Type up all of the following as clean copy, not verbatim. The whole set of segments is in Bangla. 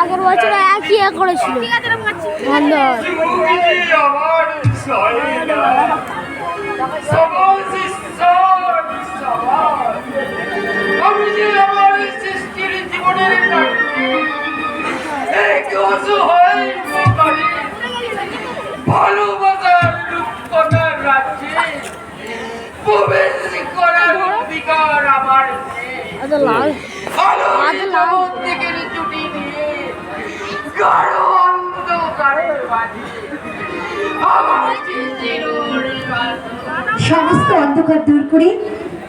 আগের বছর একই করেছিল ভালোবাসার রূপকথার রাজ্যে প্রবেশ করার অধিকার আমার থেকে ছুটি নিয়ে গাঢ় অন্ধকারের মাঝে সমস্ত অন্ধকার দূর করে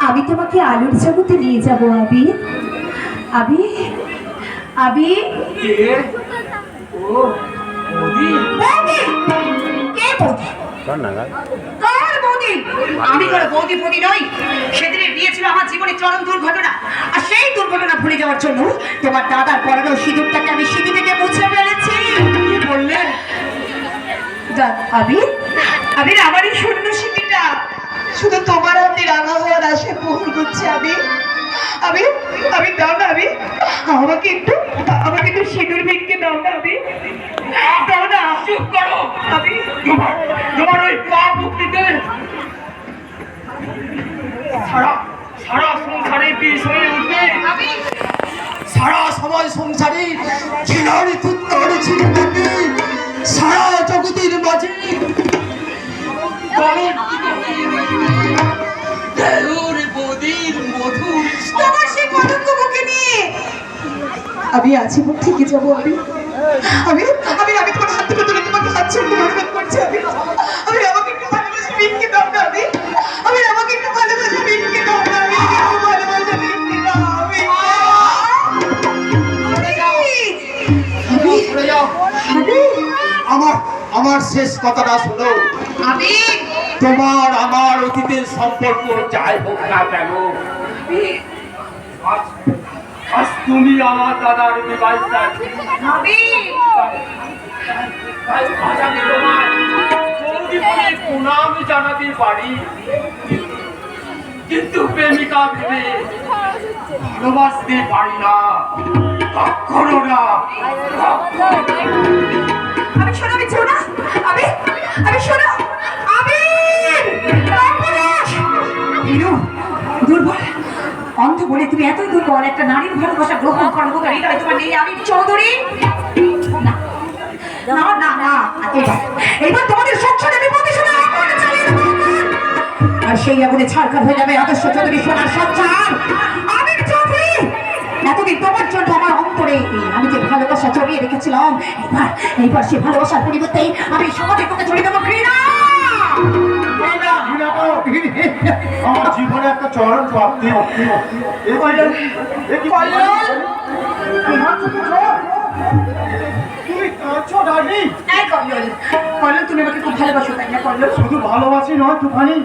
আমি তোমাকে আলোর জগতে নিয়ে যাব। আবি আবি আবি আমি কোনো বৌদি ফৌদি নই। সেদিনের বিয়ে ছিল আমার জীবনের চরম দুর্ঘটনা, আর সেই দুর্ঘটনা ভুলে যাওয়ার জন্য তোমার দাদার পরানো সিঁদুরটাকে আমি সিঁদুর থেকে মুছে ফেলেছি। কি বললেন? আবির আবির আমার এই শূন্য সিঁথিটা শুধু তোমার হাতে রাঙা হওয়ার আশে মোহর করছে। আবির আবির আবির দাও না, আবির আমাকে একটু সিঁদুর ভেঙে দাও না। আবির দাও না। চুপ করো। আবির তোমার ওই পা মুক্তিতে সারা সংসারে বিষ হয়ে উঠবে। সারা সময় সংসারে ছিলার তুত্তর ছিল নাকি সারা জগতের মাঝে আমি আছি থেকে যাবো। আমি আমি আমি আমি তোমার হাত থেকে তুলে তোমাকে হাত ছেড়ে অনুরোধ করছি। আমি আমি আমাকে একটু ভালোবাসা ভিক্ষে দাও না। আমি আমাকে একটু ভালোবাসা ভিক্ষে দাও না। আমি একটু ভালোবাসা ভিক্ষে দাও। আমার শেষ কথাটা শোনো। আমি তোমার আমার অতীতের সম্পর্ক যাই হোক না কেন, আজ তুমি আমার দাদার বিবাহিতা। আমি তোমার প্রণাম জানাতে পারি, কিন্তু প্রেমিকা ভেবে ভালোবাসতে পারি না, কখনো না। আমি শোনো, আমি শোনো, আমি শোনো, আমি দুর্বল অন্ধ বলে তুমি এতই দুর্বল। একটা নারীর ভালোবাসা গ্রহণ করার মতো হৃদয় তোমার নেই। আমি চৌধুরী না না না, এবার তোমাদের সংসারে বিপদে শোনা আর সেই আগুনে ছাড়খাড় হয়ে যাবে আদর্শ চৌধুরী সোনার সংসার। আমি চৌধুরী এতদিন তোমার জন্য আমার অন্তরে আমি যে ভালোবাসা জড়িয়ে রেখেছিলাম, এইবার সে ভালোবাসার পরিবর্তে আমি সমাজে তোকে ছড়িয়ে দেবো ঘৃণা। আমার জীবনে একটা চরম প্রাপ্তি। তুমি কাঁদছো ডার্লিং? তুমি আমাকে খুব ভালোবাসো তাই না? কল্লোল শুধু ভালোবাসি নয় তুফানি,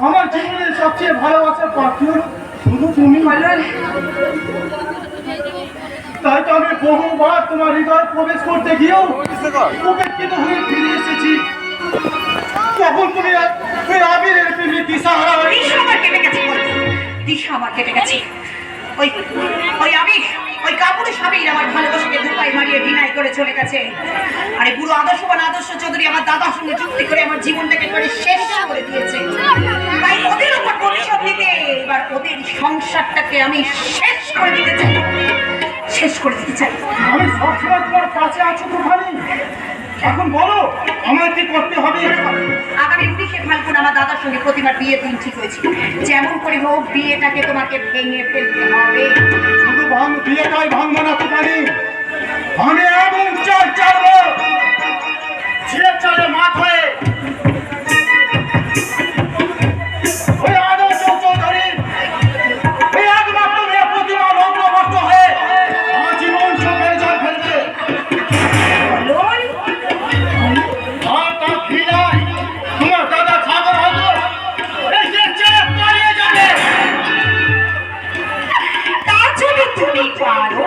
আমার জীবনের সবচেয়ে ভালোবাসার প্রাপ্তি হলো শুধু তুমি। তাই তো আমি বহুবার তোমার হৃদয় প্রবেশ করতে গিয়েও উপেক্ষিত হয়ে ফিরে এসেছি। তখন তুমি আবিরের প্রেমে দিশাহারা হয়ে দিশা আমার কেটে গেছে। ওই আবির, ওই কাপুরুষ আবির আমার ভালোবাসাকে দুপাই মারিয়ে বিনায় করে চলে গেছে। আরে পুরো আদর্শবান আদর্শ চৌধুরী আমার দাদার সঙ্গে যুক্তি করে আমার জীবনটাকে একেবারে শেষ করে দিয়েছে। তাই ওদের উপর প্রতিশোধ নিতে এবার ওদের সংসারটাকে আমি শেষ করে দিতে চাই। আমি সবসময় তোমার কাছে আছি তুফানি। এখন বলো আমার কি করতে হবে? আগামী 19শে ফাল্গুন আমার দাদার সঙ্গে প্রতিমার বিয়ের দিন ঠিক হয়েছে। যেমন করে হোক বিয়েটাকে তোমাকে ভেঙে ফেলতে হবে। শুধু বিয়েটাই ভাঙবো না তুফানি, আমি এমন চাল চালবো যে চালে মাঠ হয়ে ওই আদর্শ চৌধুরী ওই একমাত্র মেয়ে প্রতিমা লগ্নবদ্ধ হয়ে আমার জীবন চোখের জল ফেলবে। আর তার ফিরায় তোমার দাদা সাগর হতো এসে চেয়ে পালিয়ে যাবে। তার জন্য তুমি পারো,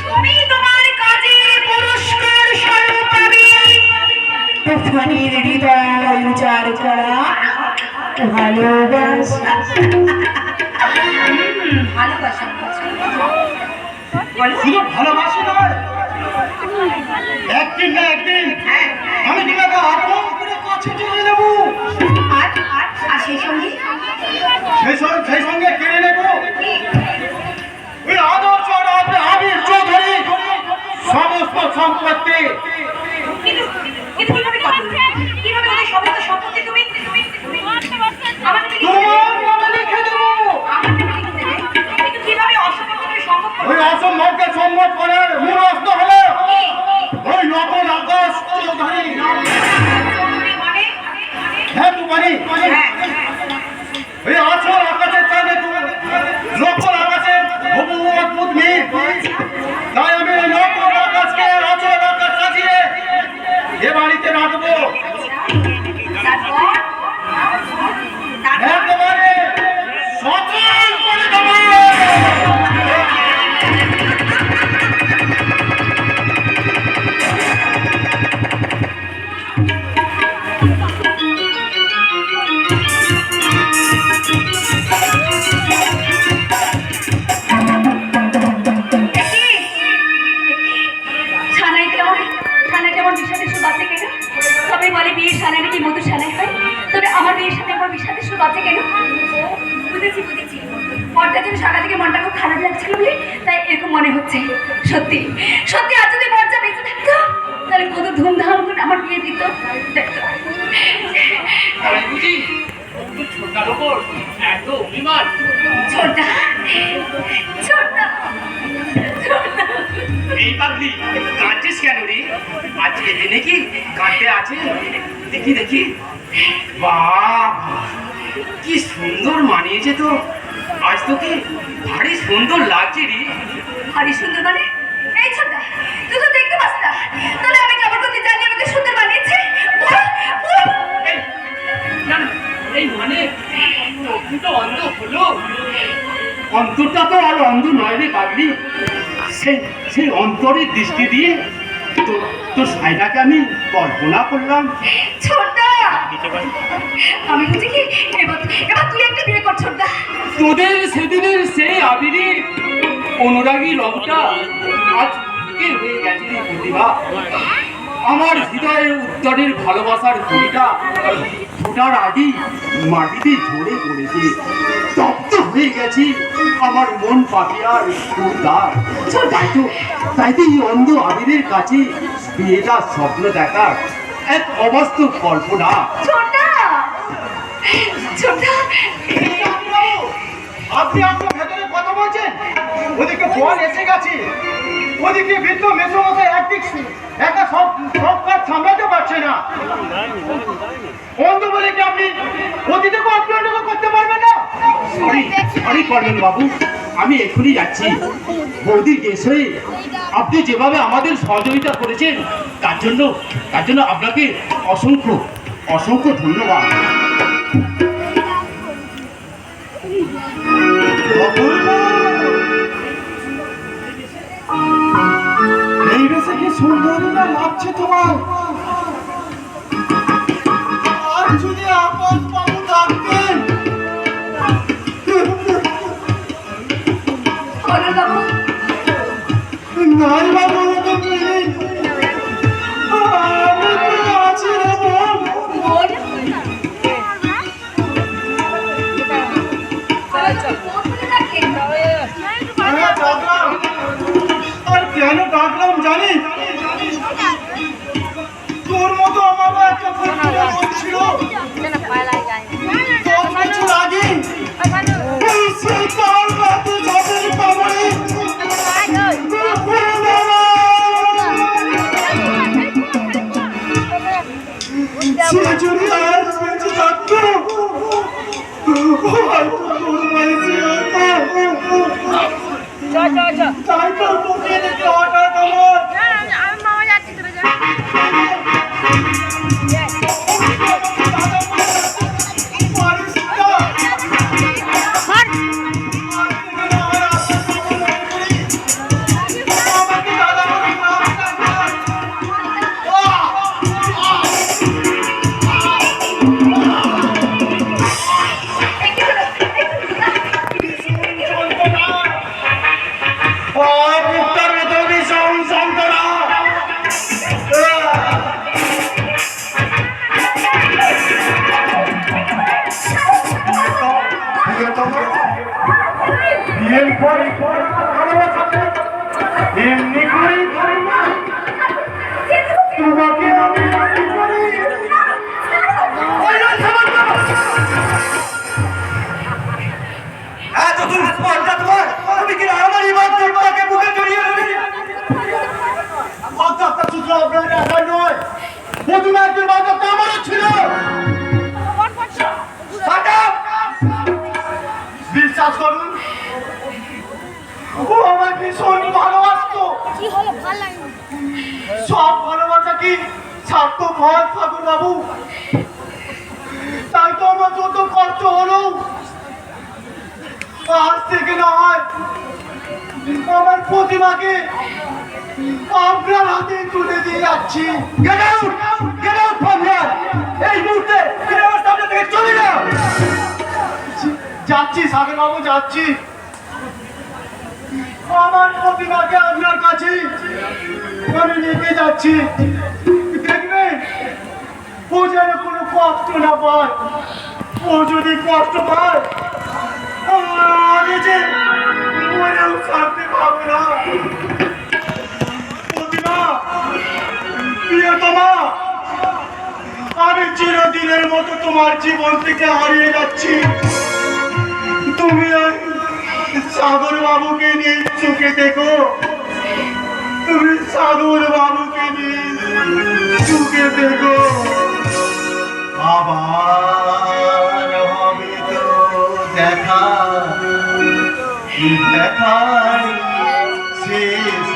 তুমি তোমার কাজে পুরস্কার স্বরূপ পাবে তুফানির হৃদয় উজাড় করা ভালোবাসা। ভালোবাসা বলো। শুধু ভালোবাসি নয়, একদিন না একদিন আমি তোমাকে আপন করে কাছে টেনে নেব। আর আর আর সেই সঙ্গে সেই সঙ্গে কেড়ে নেব ওই আদর্শ আবির চৌধুরী সমস্ত সম্পত্তি। কিন্তু কিন্তু কিভাবে করবে? কিভাবে ওদের সমস্ত সম্পত্তি তুমি আমার নামে লিখে দেবে? তোমার নামে লিখে দেবো। আমার নামে লিখে দেবে? কিন্তু কিভাবে অসম্ভব তুমি সম্ভব করবে? ওই অসম্ভবকে সম্ভব করার মূলস্থ হলো ওই নকল আকাশ চৌধুরী। মানে হ্যাঁ তু মানে হ্যাঁ ওই আসল আকাশের চাঁদে নকল আকাশের হবু অদ্ভুত মেয়ে। তাই আমি ওই নকল আকাশকে আসল আকাশ সাজিয়ে এ বাড়িতে রাখবো। তারপর একেবারে সচল করে দেবো। সানাই কেমন বিষাদের সুদ আছে কেন? সবাই বলে বিয়ের সানাই নাকি মধু সানাই হয়, তবে আমার বিয়ের সাথে আমার বিষাদের সুদ আছে কেন? বুঝেছি বুঝেছি, পর্দার জন্য সকাল থেকে মনটা খুব খারাপ লাগছিল বলে তাই এরকম মনে হচ্ছে। সত্যি সত্যি আজ যদি মজা বেঁচে থাকতো তাহলে কত ধুমধাম করে আমার বিয়ে দিত। ছোটার ওপর এত অভিমান। ছোটটা ছোটটা এই পাগলি কাঁদছিস কেন রে? আজকে দিনে কি কাঁদতে আছে? দেখি দেখি, বাহ কি সুন্দর মানিয়েছে তো। আজ তোকে ভারী সুন্দর লাগছে রে। ভারী সুন্দর মানে? এই ছোটটা তুই তো দেখতে পাস না, তাহলে আমি কেমন করতে জানি আমাকে সুন্দর বানিয়েছে? এই, না, না, এই মানে তুই তো অন্ধ হলো। অন্তরটা তো আর অন্ধ নয় রে পাগলি। সেই অন্তরের দৃষ্টি দিয়ে তোর সাইডাকে আমি কল্পনা করলাম। ছোটটা আমি বুঝি কি এবার এবার তুই একটা বিয়ে কর ছোটটা। তোদের সেদিনের সেই আবিরের অনুরাগী রংটা আজ কে হয়ে গেছে রে প্রতিভা। আমার হৃদয়ের উত্তরের ভালোবাসার ঘড়িটা ফোটার আগেই মাটিতে ঝরে পড়েছে। তপ্ত হয়ে গেছি আমার মন পাপিয়ার উদার। তাই তো এই অন্ধ আবিরের কাছে বিয়েটা স্বপ্ন দেখার এক অবাস্তব কল্পনা। ছোটটা ছোটটা আপনি আপনার ভেতরে কথা বলছেন, ওদিকে বল এসে গেছে, ওদিকে বৃদ্ধ মেসোমশাই একদিক একা সব কাজ সামলাতে পারছে না। অন্ধ বলে কি আপনি অতীতকে অপ্রাণিক করতে পারবেন না? সরি করবেন বাবু, আমি এখনই যাচ্ছি। বৌদির কেস হয়ে আপনি যেভাবে আমাদের সহযোগিতা করেছেন তার জন্য আপনাকে অসংখ্য অসংখ্য ধন্যবাদ। এই বেশে কি সুন্দরী না লাগছে তোমার? আর যদি আপন বাবু থাকতেন। বলো বাবু নাই বাবু, আমি তো আছি রে বোন। বোন হ্যাঁ, ডাকলাম। আর কেন ডাকলাম জানিস? তোর মতো আমারও একটা ফুটবলের মন ছিল। 10 বছর আগে এই সেই কাল রাতে ঝড়ের কামড়ে সে যদি আর বেঁচে থাকতো হয়তো তোর বয়সে হতো। তাই তো তোকে দেখে হঠাৎ আমার একদিন মাত্র কামড় ছিল। বিশ্বাস করুন, ও আমার ভীষণ ভালোবাসতো। কি হলো ভাল লাগে সব ভালোবাসা কি স্বার্থ ভয় ঠাকুর বাবু? তাই তো আমার যত কষ্ট হলো, আজ থেকে না হয় আমার প্রতিমাকে আপনার হাতে তুলে দিয়ে যাচ্ছি। এই মুহূর্তে আমার সামনে থেকে চলে যাও। যাচ্ছি সাগর বাবু, যাচ্ছি। আমার প্রতিমাকে আপনার কাছে আমি নিতে যাচ্ছি। দেখবেন ও যেন কোনো কষ্ট না পায়। ও যদি কষ্ট পায়, আমি যে মনেও শান্তি পাবো না। প্রতিমা, প্রিয়তমা, আমি চিরদিনের মতো তোমার জীবন থেকে হারিয়ে যাচ্ছি। তুমি সাগর বাবুকে নিয়ে চোখে দেখো, তুমি সাগর বাবুকে নিয়ে চোখে দেখো। আবার হবে তো দেখা, দেখাই শেষ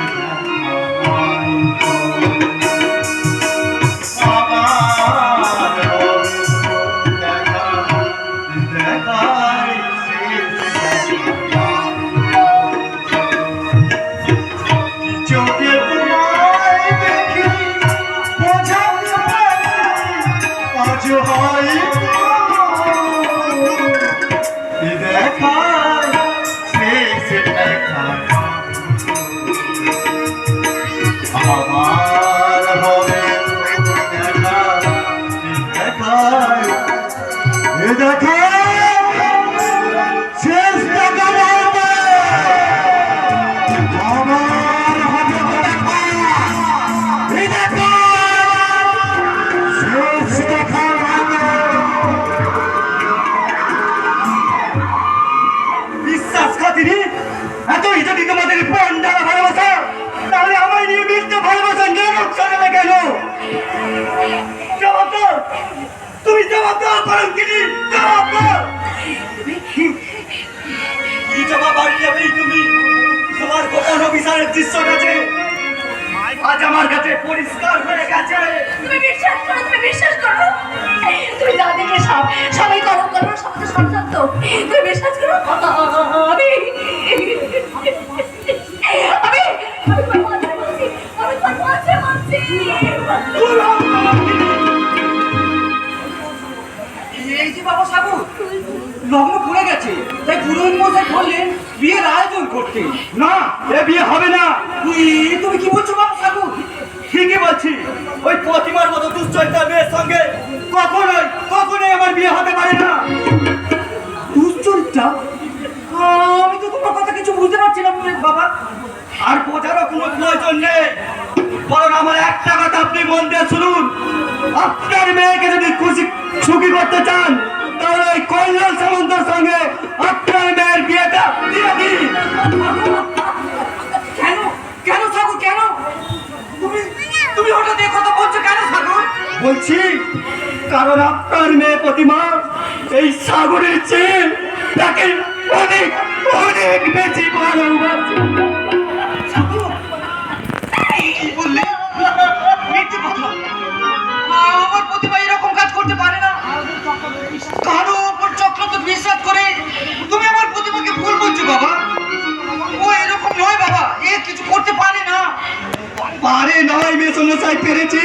আজ আমার কাছে পরিষ্কার হয়ে গেছে। তুমি বিশ্বাস করো, তুমি বিশ্বাস করো, তুমি যা দেখলে সবাই করো করো, সবাই তো সন্তান্ত। তুমি বিশ্বাস করো, আমি এই যে বাবা সাগু লগ্ন পড়ে গেছে, তাই পুরোহিত মশাই বললেন বিয়ের আয়োজন করতে। না, এ বিয়ে হবে না। তুমি কি বলছো বাবা সাগু? ঠিকই বলছি। ওই প্রতিমার মতো দুশ্চরিত্রা মেয়ের সঙ্গে কখনোই আমার বিয়ে হতে পারে না। দুশ্চরিত্রা? আমি তো তোমার কথা কিছু বুঝতে পারছি না বাবা। আর বোঝারও কোনো প্রয়োজন নেই, বরং আমার একটা কথা আপনি মন দিয়ে শুনুন। আপনার মেয়েকে যদি সুখী করতে চান, তাহলে ওই কল্যাণ সামন্তের সঙ্গে আপনার মেয়ের বিয়েটা দিয়ে দিন। কেন কেন সাগু, কেন তুমি হঠাৎ এই কথা বলছো কেন সাগু? বলছি কারণ আপনার মেয়ে প্রতিমা এই সাগরের চেয়ে তাকে অনেক অনেক বেশি ভালোবাসে। আমার প্রতিভা এরকম কাজ করতে পারে না। কারো ওপর চক্রান্ত বিশ্বাস করে তুমি আমার প্রতিভাকে ভুল বলছো বাবা। ও এরকম নয় বাবা, এ কিছু করতে পারে না। পারে নয় মেসমশাই, পেরেছি।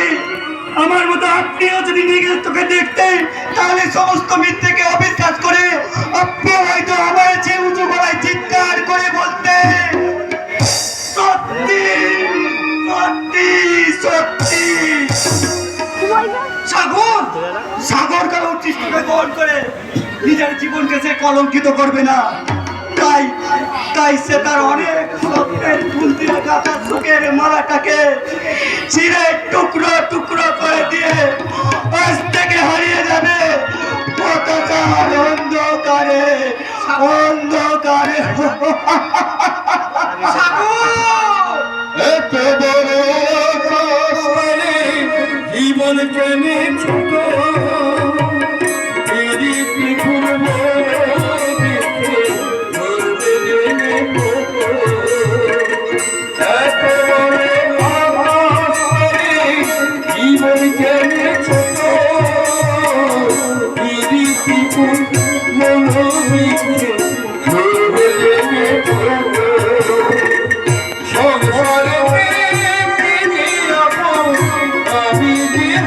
আমার মতো আপনিও যদি নিজের চোখে দেখতেন, তাহলে সমস্ত মিথ্যেকে অবিশ্বাস করে আপনি হয়তো আমার চেয়ে উঁচু গলায় চিৎকার করে বলতেন সত্যি সত্যি সত্যি। সাগর কারো উচ্ছিষ্টকে গ্রহণ করে নিজের জীবনকে সে কলঙ্কিত করবে না। তাই সে তার অনেক স্বপ্নের ফুল দিয়ে গাঁথা সুখের মালাটাকে ছিঁড়ে টুকরো টুকরো করে দিয়ে আজ থেকে হারিয়ে যাবে পতাকার অন্ধকারে অন্ধকারে। এত বড় জীবন প্রেমে ছোট এদিকে ফুলব দেখে ধরবে জেনে এত বড় আভাস করে জীবন জেনে ছোট এদিকে ফুলব দেখে ধরবে জেনে সংসারে আমি দিয়ে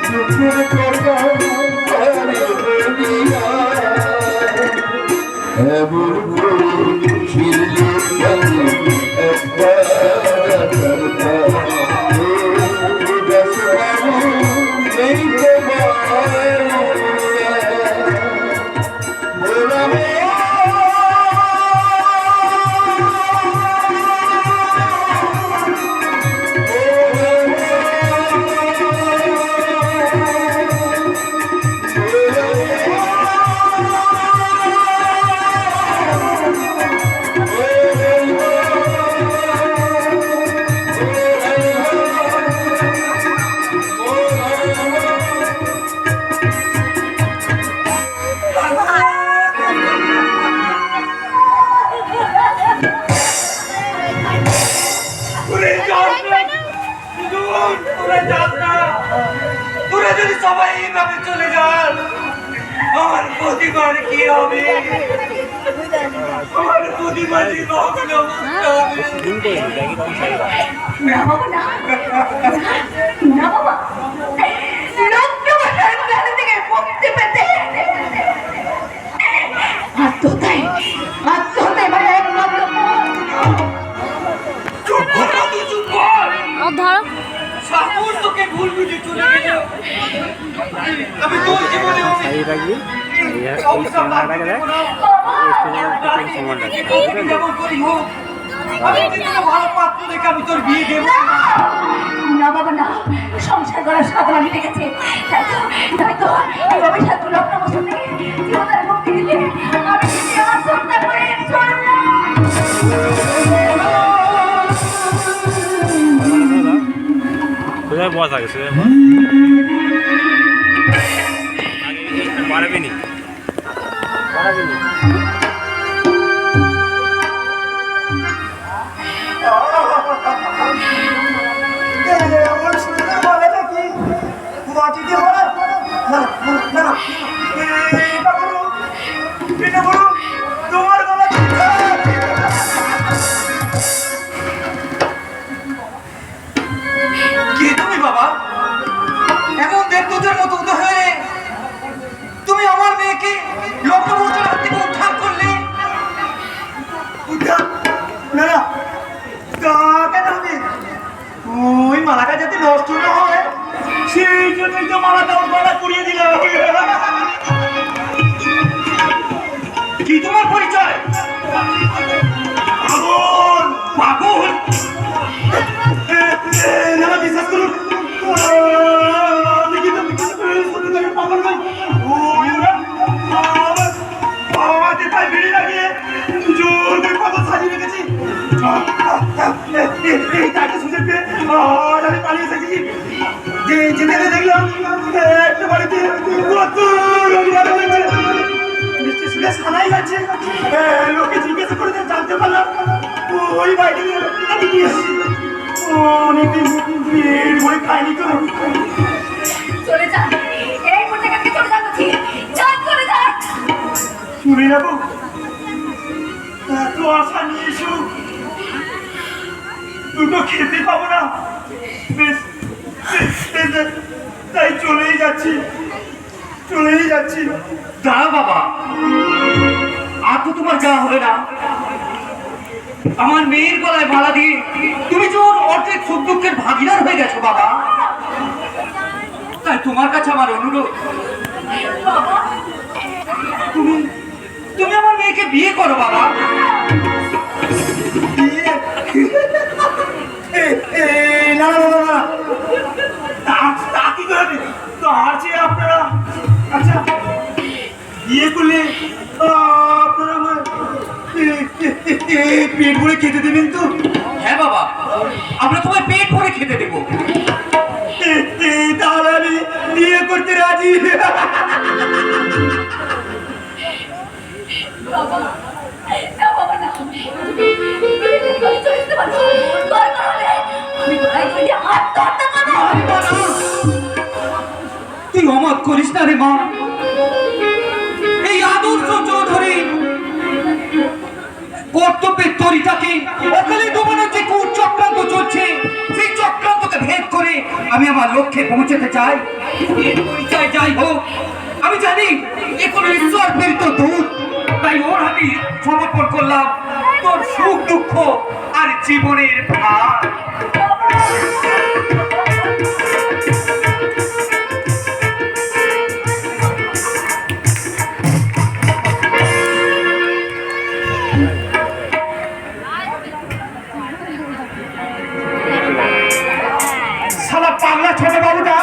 দুপুর কথা এমন তোরা যদি সবাই এইভাবে চলে যান আমার প্রতিবার কি হবে? আমার প্রতিবার না বাবা না না বাবা লোকটা থেকে মুক্তি পেতে আত্মহত্যায় মানে একমাত্র চুপ কর তুই, চুপ কর। ধরো সাপুর তোকে ভুল বুঝে চলে গেল। আমি তোর জীবনে যেমন করি হোক আমি কিন্তু ভালো পাত্র দেখে আমি তোর বিয়ে দেবো না বাবা না সংসার করার সাধনা মিটে গেছে তাই তো এইভাবে সাত লক্ষ বছর থেকে জীবনের মুক্তি দিতে আমি নিজে আত্মহত্যা করে কোথায় বস আগে সে পারবে নি আমার শুনে বলে নাকি মাটিতে ভরা না না না এটা বলো তোমার গলা কে তুমি বাবা? এমন দেবদূতের মতো উদয় হয়ে তুমি আমার মেয়েকে লগ্নমোচন হাত থেকে উদ্ধার করলে। উদ্ধার না না তা কেন হবে? ওই মালাটা যাতে নষ্ট না হয় সেই জন্যই তো মালাটা ওর গলা পুড়িয়ে দিলাম। কি তোমার পরিচয়? পাগল পাগল? না বিশ্বাস করুন আমি কিন্তু পাগল নই। ওই ওরা আমার বাবা পায়ে বেড়ে লাগিয়ে জোর করে পাগল সাজিয়ে রেখেছি। এই তাকে সুযোগ পেয়ে আজ আমি পালিয়ে এসেছি। যেতে দেখলাম একটা বাড়িতে কত রবিবার হয়েছে মিষ্টি শুনে সানাই যাচ্ছে। লোকে জিজ্ঞাসা করে জানতে পারলাম ওই বাড়িতে আমি নিয়ে এসেছি। অনেকদিন পেট ভরে খাইনি তো। চলে যান এই মুহূর্তে কাকে চলে যাচ্ছি যান চলে যান চলে যাবো? এত আশা নিয়ে এসো দুটো খেতে পাবো না। বেশ তাই চলেই যাচ্ছি। দাঁড়া বাবা, আর তো তোমার যা হবে না। আমার মেয়ের গলায় মালা দিয়ে তুমি যে ওর অর্ধেক সুখ দুঃখের ভাগিদার হয়ে গেছো বাবা। তাই তোমার কাছে আমার অনুরোধ, তুমি আমার মেয়েকে বিয়ে করো বাবা। না না না না তা কি করবে? তার চেয়ে আপনারা আচ্ছা বিয়ে করলে আপনারা আমার পেট ভরে খেতে দেবেন তো? হ্যাঁ বাবা, আমরা তোমায় পেট ভরে খেতে দেবো। তুই অমত করিস না রে মা। এই আদর্শ চৌধুরী কর্তব্যের তরিটাকে ওখানে ডোবানোর যে চক্রান্ত চলছে, সেই চক্রান্তকে ভেদ করে আমি আমার লক্ষ্যে পৌঁছতে চাই। এর পরিচয় যাই হোক, আমি জানি এ কোনো ঈশ্বর প্রেরিত দূত, তাই ওর হাতে সমর্পণ করলাম তোর সুখ দুঃখ আর জীবনের ভার। শালা পাগলা ছোট বাবুটা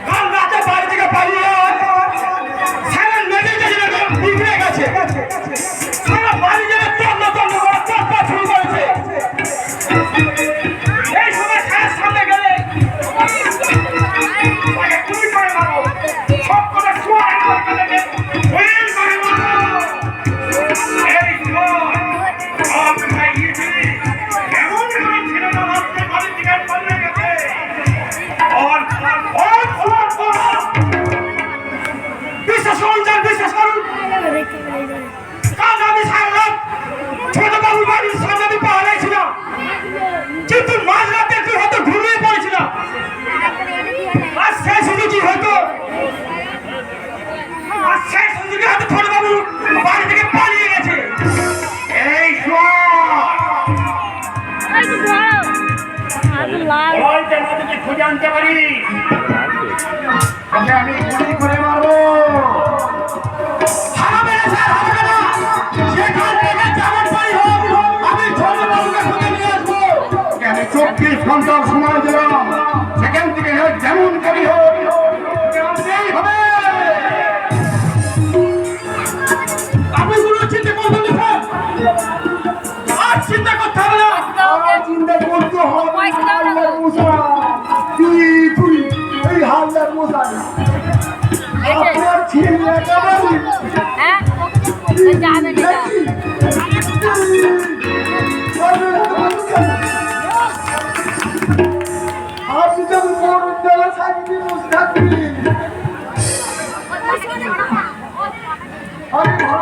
কাল রাতে বাড়ি থেকে পালিয়ে সারা নদীতে বিগড়ে গেছে। সারা বাড়ি যেন তন্ন তন্ন করে চপ্পা শুরু করেছে। এই সময় সায়ের সামনে গেলে তাকে গুলি করে মারবো, সব করে শোয়ার করে দেবে, হুইল করে মারবো। এই শোন, সব খাইয়েছে, এমন করে ছিল না রাত্রে বাড়ি থেকে পালিয়ে গেছে। বিশ্বাস করুন, যান বিশ্বাস করুন, কাল আমি সারা রাত ছোট বাবুর বাড়ির সামনে আমি পাহাড়াই ছিলাম, কিন্তু মাঝরাতে তুই হয়তো ঘুমিয়ে পড়েছিলাম। আর সেই সুযোগই হয়তো ছোট বাবুর বাড়ি থেকে পালিয়ে গেছে। এই নদীকে খুঁজে আনতে পারি, ওকে আমি গুলি করে মারবো। হারাবে না স্যার, হারাবে না। সেখান থেকে যেমন পারি হোক আমি ছোট বাবুকে খুঁজে নিয়ে আসবো। আমি 24 ঘন্টার সময় দিলাম, সেখান থেকে যেমন করি হোক ওকে আনতেই হবে। আপনি কোনো চিন্তা করবেন না স্যার, আর চিন্তা করতে হবে না। চিন্তা করতে হবে হাল্লার মশাই, তুই এই হাল্লার মশাই আপনার ছেলে একেবারে হ্যাঁ যাবে না। আপনি যখন বড় দেওয়া থাকবি বসে থাকবি।